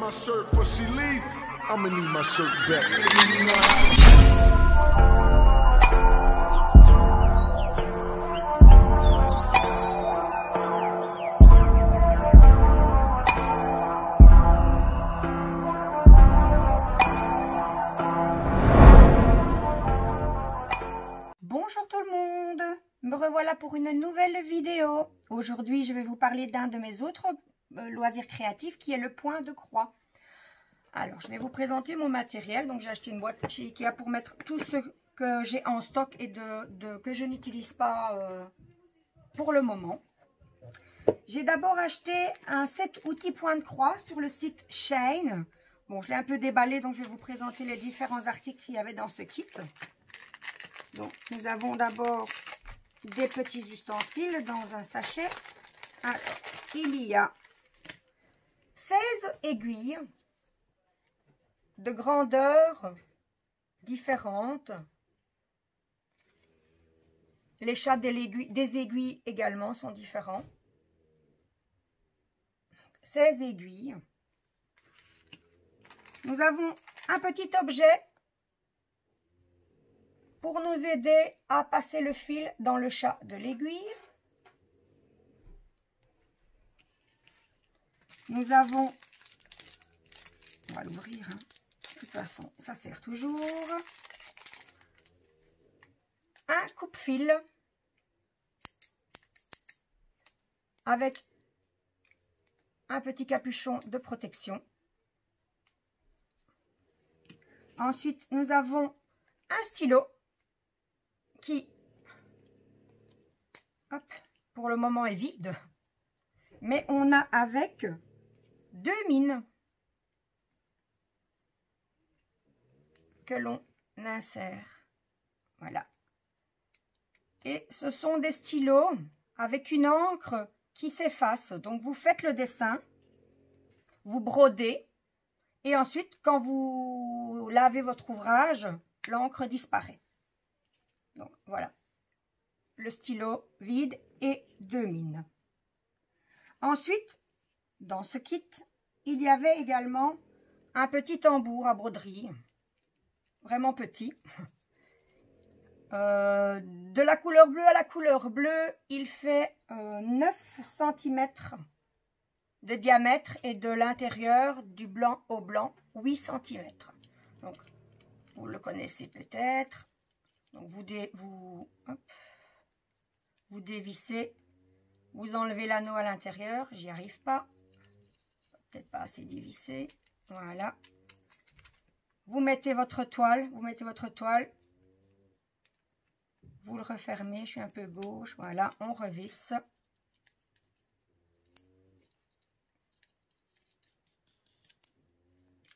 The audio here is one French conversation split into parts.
my shirt before she leave, I'ma need my shirt back. Bonjour tout le monde, me revoilà pour une nouvelle vidéo. Aujourd'hui je vais vous parler d'un de mes autres loisirs créatifs qui est le point de croix. Alors je vais vous présenter mon matériel. Donc j'ai acheté une boîte chez Ikea pour mettre tout ce que j'ai en stock et que je n'utilise pas pour le moment. J'ai d'abord acheté un set outils point de croix sur le site Shein. Bon, je l'ai un peu déballé, donc je vais vous présenter les différents articles qu'il y avait dans ce kit. Donc, nous avons d'abord des petits ustensiles dans un sachet. Alors, il y a 16 aiguilles de grandeur différentes. Les chats des aiguilles également sont différents. 16 aiguilles. Nous avons un petit objet pour nous aider à passer le fil dans le chat de l'aiguille. Nous avons, on va l'ouvrir, hein. De toute façon ça sert toujours, un coupe-fil avec un petit capuchon de protection. Ensuite nous avons un stylo qui, hop, pour le moment est vide, mais on a avec deux mines que l'on insère. Voilà. Et ce sont des stylos avec une encre qui s'efface. Donc vous faites le dessin, vous brodez, et ensuite quand vous lavez votre ouvrage, l'encre disparaît. Donc voilà, le stylo vide et deux mines. Ensuite, dans ce kit, il y avait également un petit tambour à broderie, vraiment petit. De la couleur bleue à la couleur bleue, il fait 9 cm de diamètre et de l'intérieur du blanc au blanc 8 cm. Donc, vous le connaissez peut-être. Donc vous dévissez, vous enlevez l'anneau à l'intérieur, j'y arrive pas, peut-être pas assez dévissé, voilà. Vous mettez votre toile, vous le refermez, je suis un peu gauche, voilà, on revisse.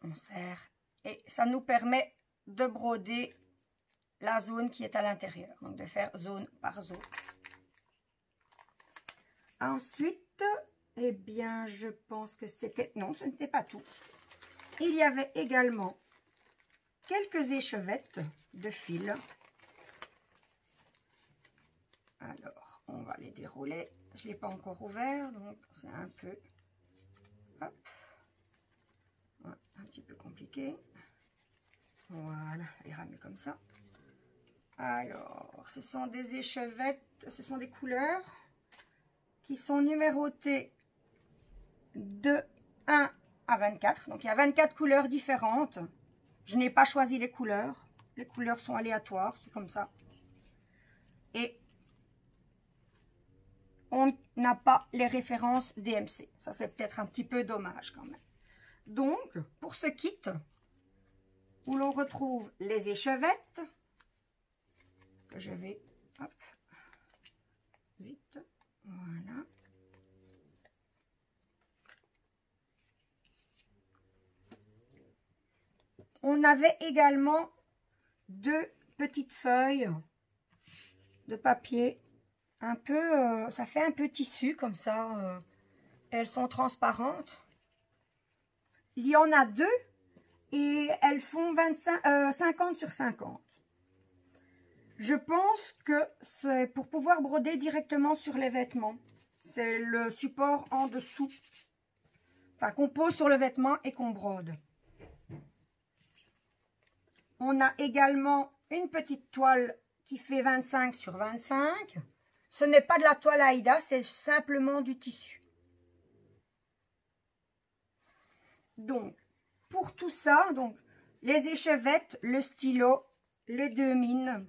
On serre et ça nous permet de broder la zone qui est à l'intérieur, donc de faire zone par zone. Ensuite, eh bien, je pense que c'était... Non, ce n'était pas tout. Il y avait également quelques échevettes de fil. Alors, on va les dérouler. Je ne l'ai pas encore ouvert, donc c'est un peu... Hop. Ouais, un petit peu compliqué. Voilà, ça ira mieux comme ça. Alors, ce sont des échevettes, ce sont des couleurs qui sont numérotées de 1 à 24. Donc, il y a 24 couleurs différentes. Je n'ai pas choisi les couleurs. Les couleurs sont aléatoires, c'est comme ça. Et on n'a pas les références DMC. Ça, c'est peut-être un petit peu dommage quand même. Donc, pour ce kit, où l'on retrouve les échevettes, que je vais, hop, zut, voilà. On avait également deux petites feuilles de papier, un peu, ça fait un peu tissu comme ça, elles sont transparentes. Il y en a deux et elles font 50 sur 50. Je pense que c'est pour pouvoir broder directement sur les vêtements. C'est le support en dessous. enfin qu'on pose sur le vêtement et qu'on brode. On a également une petite toile qui fait 25 sur 25. Ce n'est pas de la toile Aïda, c'est simplement du tissu. Donc, pour tout ça, donc les échevettes, le stylo, les 2 mines,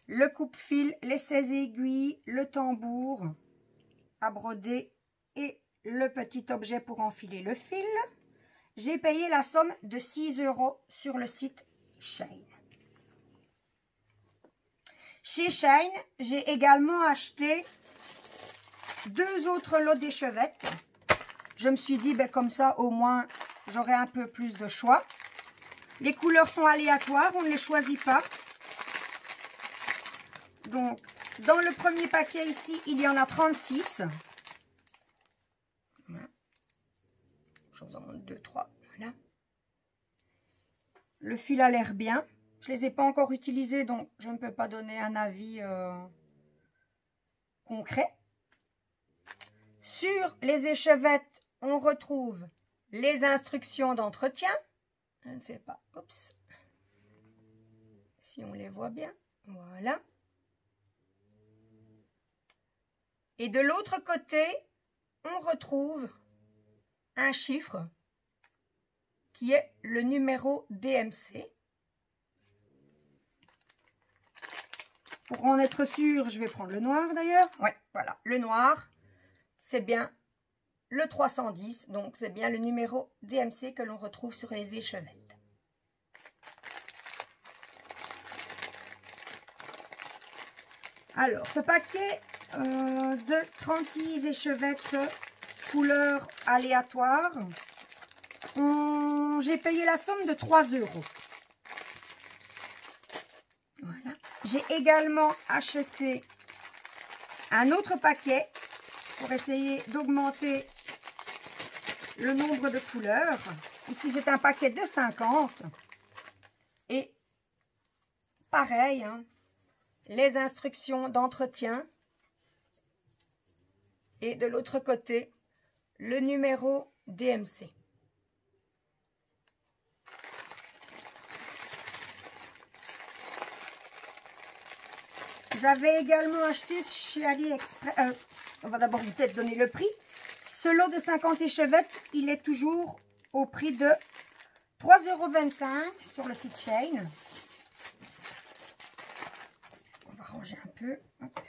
le coupe-fil, les 16 aiguilles, le tambour à broder et le petit objet pour enfiler le fil. J'ai payé la somme de 6 € sur le site Shein. Chez Shein, j'ai également acheté 2 autres lots d'échevettes. Je me suis dit, ben, comme ça, au moins, j'aurai un peu plus de choix. Les couleurs sont aléatoires, on ne les choisit pas. Donc, dans le premier paquet ici, il y en a 36. Voilà. Je vous en montre 2, 3. Voilà. Le fil a l'air bien. Je ne les ai pas encore utilisés, donc je ne peux pas donner un avis concret. Sur les échevettes, on retrouve les instructions d'entretien. Je ne sais pas, oups, si on les voit bien, voilà. Et de l'autre côté, on retrouve un chiffre qui est le numéro DMC. Pour en être sûr, je vais prendre le noir d'ailleurs. Ouais, voilà, le noir, c'est bien le 310, donc c'est bien le numéro DMC que l'on retrouve sur les échevettes. Alors, ce paquet de 36 échevettes couleur aléatoire, j'ai payé la somme de 3 €. Voilà. J'ai également acheté un autre paquet pour essayer d'augmenter le nombre de couleurs. Ici, c'est un paquet de 50. Et pareil, hein, les instructions d'entretien. Et de l'autre côté, le numéro DMC. J'avais également acheté chez AliExpress, on va d'abord peut-être donner le prix. Ce lot de 50 échevettes, il est toujours au prix de 3,25 € sur le site Shein. On va ranger un peu. Hop.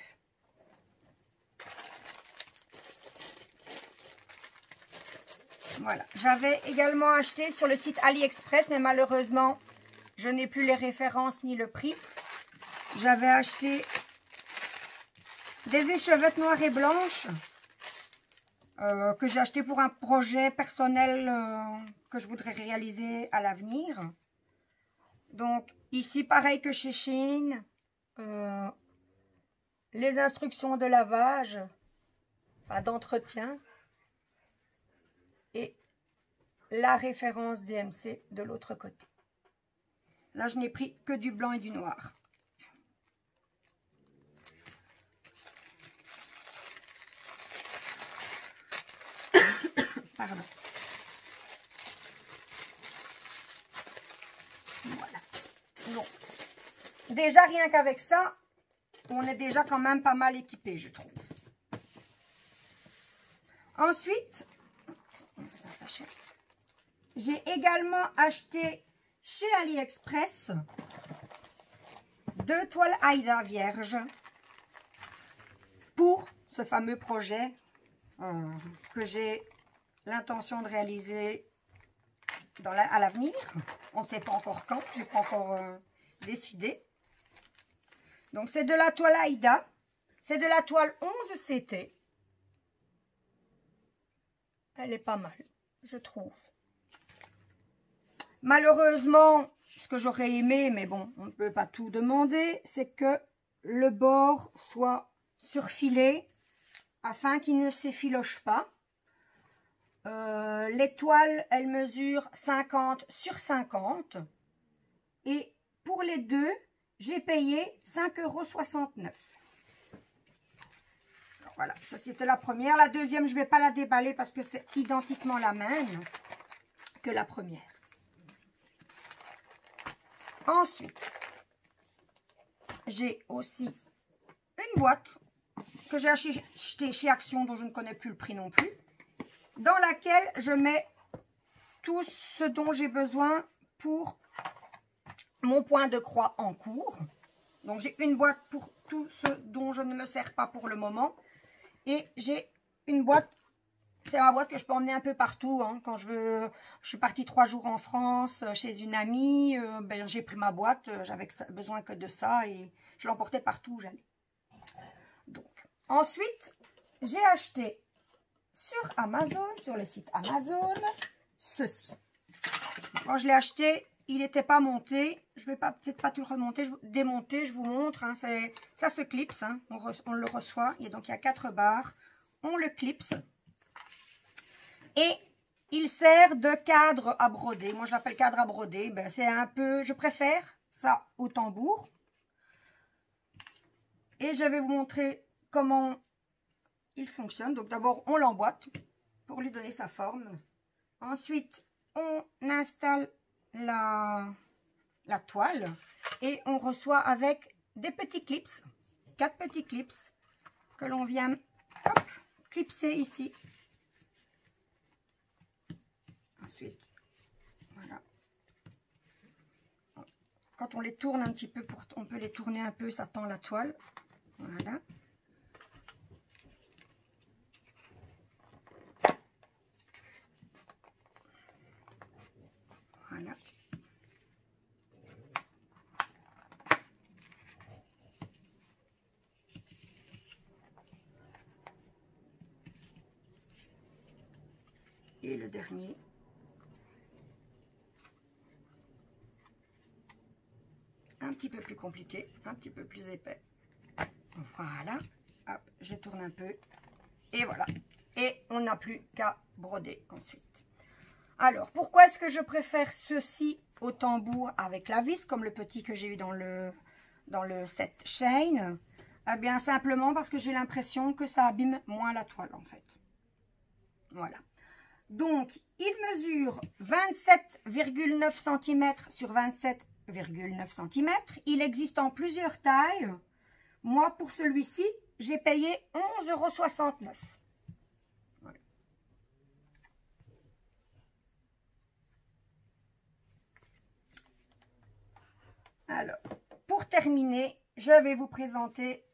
Voilà. J'avais également acheté sur le site AliExpress, mais malheureusement, je n'ai plus les références ni le prix. J'avais acheté des échevettes noires et blanches que j'ai acheté pour un projet personnel que je voudrais réaliser à l'avenir. Donc ici, pareil que chez Shein, les instructions de lavage, enfin, d'entretien et la référence DMC de l'autre côté. Là, je n'ai pris que du blanc et du noir. Pardon. Voilà. Donc, déjà, rien qu'avec ça, on est déjà quand même pas mal équipé, je trouve. Ensuite, j'ai également acheté chez AliExpress 2 toiles Aïda vierges pour ce fameux projet que j'ai l'intention de réaliser à l'avenir. On ne sait pas encore quand, je n'ai pas encore décidé. Donc c'est de la toile Aïda, c'est de la toile 11 CT. Elle est pas mal, je trouve. Malheureusement, ce que j'aurais aimé, mais bon, on ne peut pas tout demander, c'est que le bord soit surfilé afin qu'il ne s'effiloche pas. Les toiles, elles mesurent 50 sur 50. Et pour les deux, j'ai payé 5,69 €. Voilà, ça c'était la première. La deuxième, je ne vais pas la déballer parce que c'est identiquement la même que la première. Ensuite, j'ai aussi une boîte que j'ai achetée chez Action, dont je ne connais plus le prix non plus, dans laquelle je mets tout ce dont j'ai besoin pour mon point de croix en cours. Donc j'ai une boîte pour tout ce dont je ne me sers pas pour le moment. Et j'ai une boîte, c'est ma boîte que je peux emmener un peu partout. Hein. Quand je suis partie 3 jours en France chez une amie, ben, j'ai pris ma boîte, j'avais besoin que de ça et je l'emportais partout où j'allais. Donc, ensuite, j'ai acheté sur Amazon, sur le site Amazon, ceci. Quand je l'ai acheté, il n'était pas monté. Je ne vais peut-être pas tout le remonter, démonter, je vous montre. Hein, ça se clipse, hein, on le reçoit. Et donc, il y a 4 barres. On le clipse. Et il sert de cadre à broder. Moi, je l'appelle cadre à broder. Ben, c'est un peu, je préfère ça au tambour. Et je vais vous montrer comment il fonctionne. Donc, d'abord, on l'emboîte pour lui donner sa forme. Ensuite, on installe la toile et on reçoit avec des petits clips, 4 petits clips que l'on vient hop, clipser ici. Ensuite, voilà. Quand on les tourne un petit peu, on peut les tourner un peu, ça tend la toile. Voilà. Voilà. Et le dernier. Un petit peu plus compliqué, un petit peu plus épais. Voilà. Hop, je tourne un peu. Et voilà. Et on n'a plus qu'à broder ensuite. Alors, pourquoi est-ce que je préfère ceci au tambour avec la vis, comme le petit que j'ai eu dans le set chain? Eh bien, simplement parce que j'ai l'impression que ça abîme moins la toile, en fait. Voilà. Donc, il mesure 27,9 cm sur 27,9 cm. Il existe en plusieurs tailles. Moi, pour celui-ci, j'ai payé 11,69 €. Voilà. Alors, pour terminer, je vais vous présenter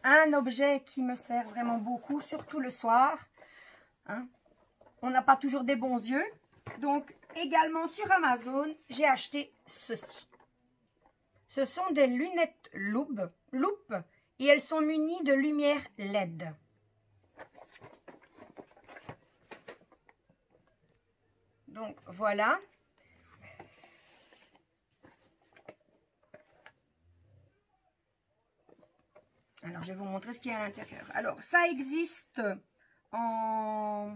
un objet qui me sert vraiment beaucoup, surtout le soir. Hein. On n'a pas toujours des bons yeux. Donc, également sur Amazon, j'ai acheté ceci. Ce sont des lunettes loupe et elles sont munies de lumière LED. Donc, voilà. Alors, je vais vous montrer ce qu'il y a à l'intérieur. Alors, ça existe en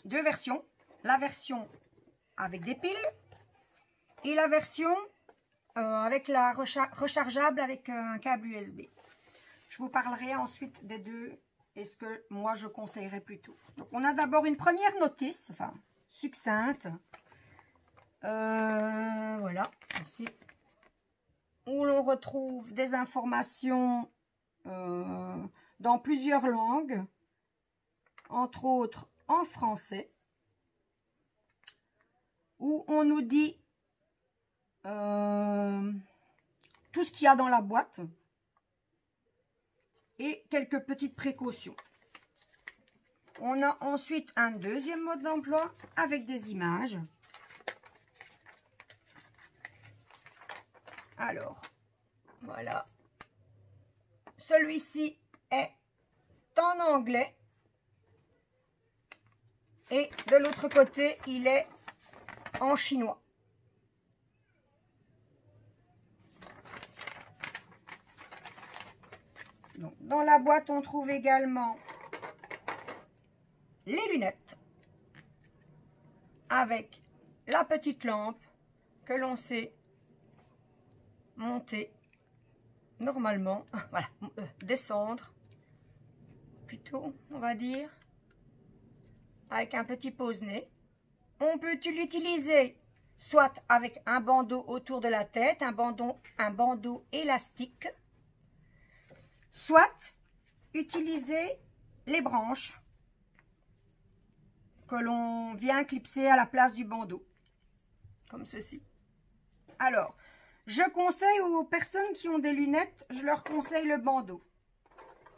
2 versions. La version avec des piles et la version avec la rechargeable avec un câble USB. Je vous parlerai ensuite des deux et ce que moi je conseillerais plutôt. Donc, on a d'abord une première notice, enfin succincte. Voilà, ici, où l'on retrouve des informations dans plusieurs langues, entre autres en français, où on nous dit tout ce qu'il y a dans la boîte et quelques petites précautions. On a ensuite un deuxième mode d'emploi avec des images. Alors, voilà. Celui-ci est en anglais. Et de l'autre côté, il est en chinois. Donc, dans la boîte, on trouve également les lunettes avec la petite lampe que l'on sait monter normalement, voilà, descendre plutôt, on va dire, avec un petit pose-nez. On peut l'utiliser soit avec un bandeau autour de la tête, un bandeau élastique, soit utiliser les branches que l'on vient clipser à la place du bandeau, comme ceci. Alors, je conseille aux personnes qui ont des lunettes, je leur conseille le bandeau.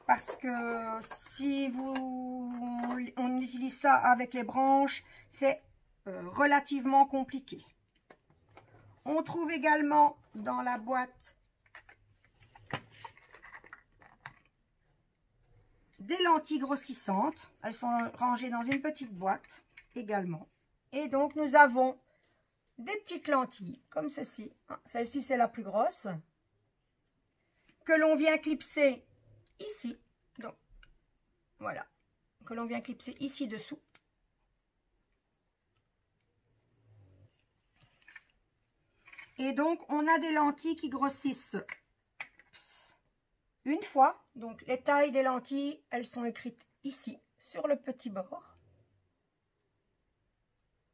Parce que si on utilise ça avec les branches, c'est relativement compliqué. On trouve également dans la boîte des lentilles grossissantes. Elles sont rangées dans une petite boîte également. Et donc nous avons des petites lentilles comme ceci. Celle-ci c'est la plus grosse. Que l'on vient clipser ici. Donc voilà. Que l'on vient clipser ici dessous. Et donc on a des lentilles qui grossissent une fois. Donc les tailles des lentilles, elles sont écrites ici sur le petit bord.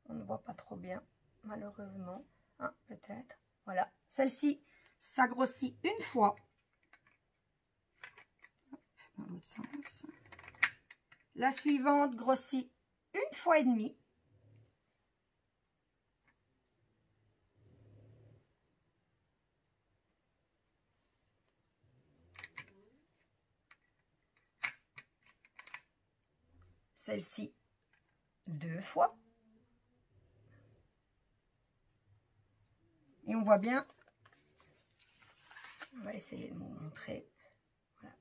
On ne voit pas trop bien malheureusement. Ah, peut-être. Voilà. Celle-ci, ça grossit une fois. Dans l'autre sens. La suivante grossit une fois et demie. Celle-ci, 2 fois. Et on voit bien. On va essayer de vous montrer. Voilà.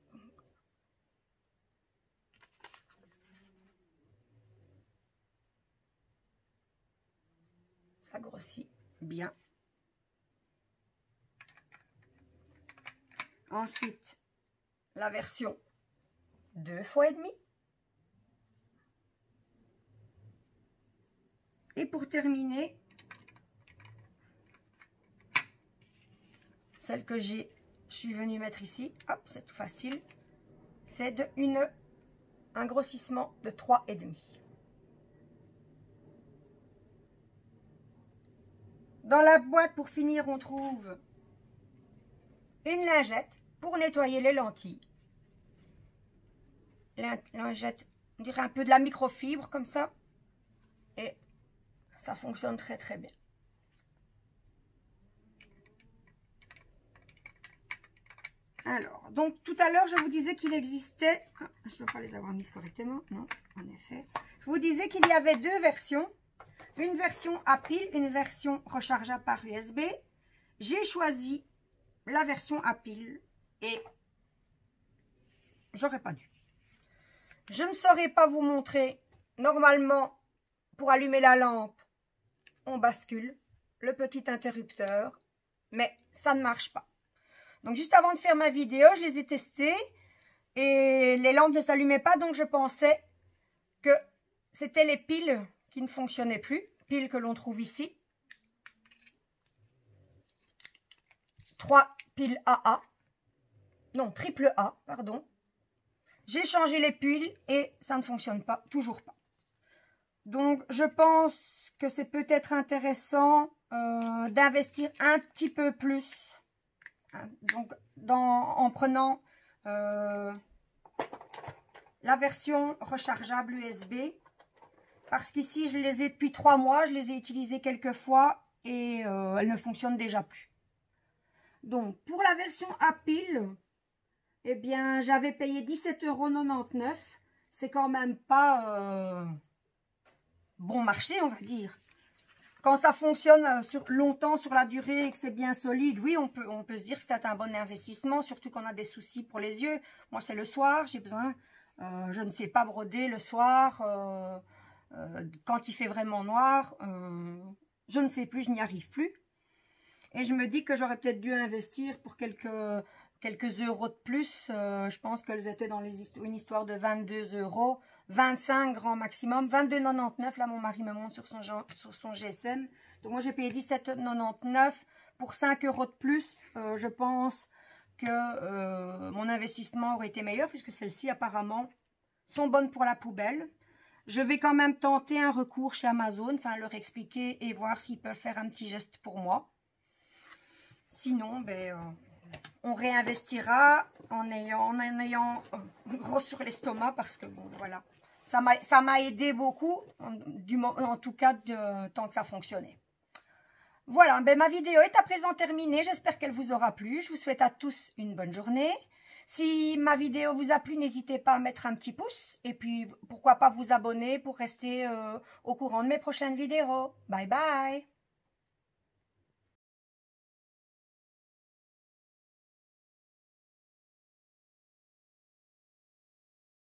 Ça grossit bien. Ensuite, la version 2 fois et demi. Et pour terminer, celle que je suis venue mettre ici, hop, c'est tout facile, c'est un grossissement de 3 et demi. Dans la boîte, pour finir, on trouve une lingette pour nettoyer les lentilles. Lingette, on dirait un peu de la microfibre comme ça. Et ça fonctionne très très bien. Alors, donc tout à l'heure, je vous disais qu'il existait... Ah, je ne dois pas les avoir mises correctement. Non, en effet. Je vous disais qu'il y avait 2 versions. Une version à pile, une version rechargeable par USB. J'ai choisi la version à pile et j'aurais pas dû. Je ne saurais pas vous montrer. Normalement, pour allumer la lampe, on bascule le petit interrupteur, mais ça ne marche pas. Donc juste avant de faire ma vidéo, je les ai testées et les lampes ne s'allumaient pas, donc je pensais que c'était les piles qui ne fonctionnaient plus, piles que l'on trouve ici. 3 piles AA, non, triple A, pardon. J'ai changé les piles et ça ne fonctionne pas, toujours pas. Donc je pense que c'est peut-être intéressant d'investir un petit peu plus. Donc en prenant la version rechargeable USB. Parce qu'ici je les ai depuis 3 mois, je les ai utilisées quelques fois et elles ne fonctionnent déjà plus. Donc pour la version à pile, eh bien j'avais payé 17,99 €. C'est quand même pas bon marché, on va dire. Quand ça fonctionne longtemps sur la durée et que c'est bien solide, oui, on peut se dire que c'est un bon investissement, surtout quand on a des soucis pour les yeux. Moi, c'est le soir, j'ai besoin, je ne sais pas broder le soir, quand il fait vraiment noir, je ne sais plus, je n'y arrive plus. Et je me dis que j'aurais peut-être dû investir pour quelques euros de plus. Je pense qu'elles étaient dans une histoire de 22 €. 25 grand maximum, 22,99 €. Là, mon mari me montre sur son GSM. Donc, moi, j'ai payé 17,99 € pour 5 € de plus. Je pense que mon investissement aurait été meilleur puisque celle-ci, apparemment, sont bonnes pour la poubelle. Je vais quand même tenter un recours chez Amazon, enfin leur expliquer et voir s'ils peuvent faire un petit geste pour moi. Sinon, ben, on réinvestira en ayant gros sur l'estomac parce que bon, voilà. Ça m'a aidé beaucoup, en tout cas, tant que ça fonctionnait. Voilà, ben, ma vidéo est à présent terminée. J'espère qu'elle vous aura plu. Je vous souhaite à tous une bonne journée. Si ma vidéo vous a plu, n'hésitez pas à mettre un petit pouce. Et puis, pourquoi pas vous abonner pour rester au courant de mes prochaines vidéos. Bye bye.